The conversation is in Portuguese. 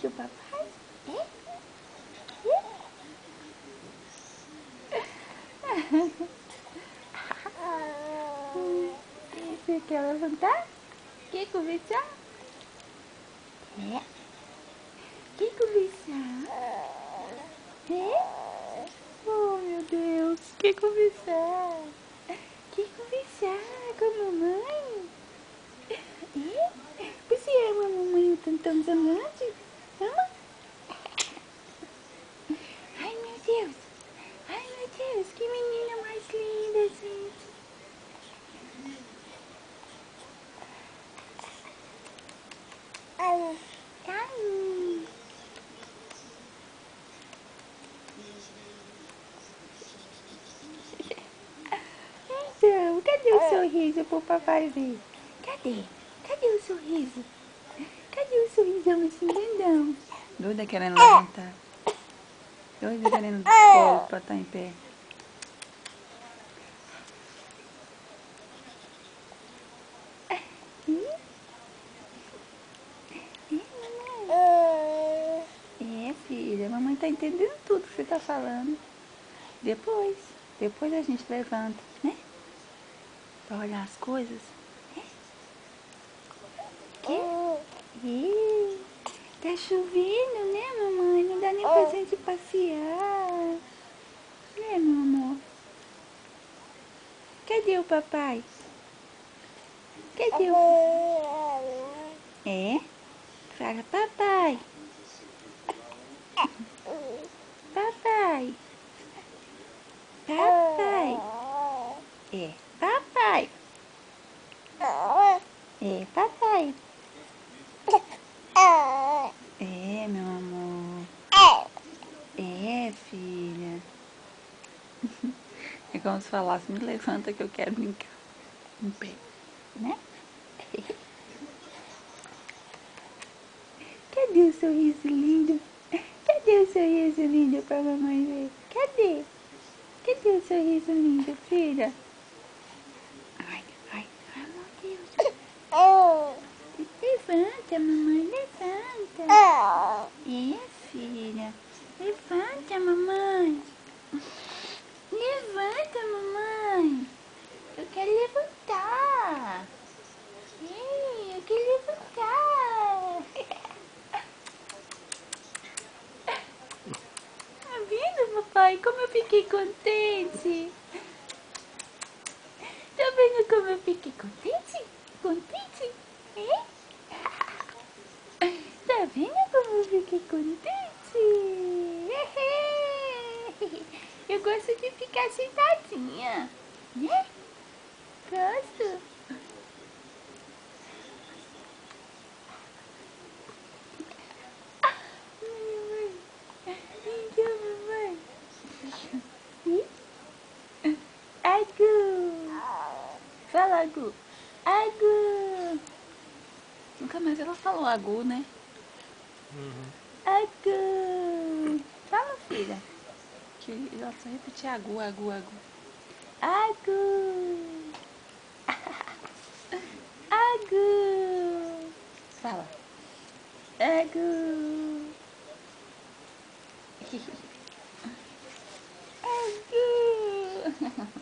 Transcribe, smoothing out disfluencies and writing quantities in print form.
do papai? Você quer levantar? Quer conversar? Quer conversar? Oh, meu Deus, quer conversar? Quer conversar com a mamãe? Você ama a mamãe o tantão zamante? Ama? Ai, meu Deus! Ai, meu Deus, que menina mais linda, gente! Ai! Então, cadê o sorriso pro papai ver? Cadê? Cadê o sorriso? Cadê o sorrisão assim grandão? Doida querendo levantar. Doida querendo colo pra estar em pé. Filha, a mamãe tá entendendo tudo que você tá falando. Depois a gente levanta, né? Pra olhar as coisas. Tá chovendo, né, mamãe? Não dá nem pra gente passear. Né, meu amor? Cadê o papai? Cadê o... Fala, papai. Papai. Papai. Papai. Papai. Meu amor. Filha. É como se falasse, me levanta que eu quero brincar. Em pé, né? Cadê o sorriso lindo? Cadê o sorriso lindo pra mamãe ver? Cadê? Cadê o sorriso lindo, filha? Ai, meu Deus. Levanta, mamãe, levanta. Filha. Levanta, mamãe. Levanta, mamãe. Eu quero levantar. Eu quero levantar. Tá vendo, papai? Como eu fiquei contente. Tá vendo como eu fiquei contente? Contente? Tá vendo como eu fiquei contente? Eu gosto de ficar sentadinha, né? Gosto. Então, mamãe. Agu. Fala, Agu. Agu. Nunca mais ela falou Agu, né? Agu. Fala, filha. Que ela só repetia Agu, Agu, Agu. Agu. Agu. Fala. Agu. Agu.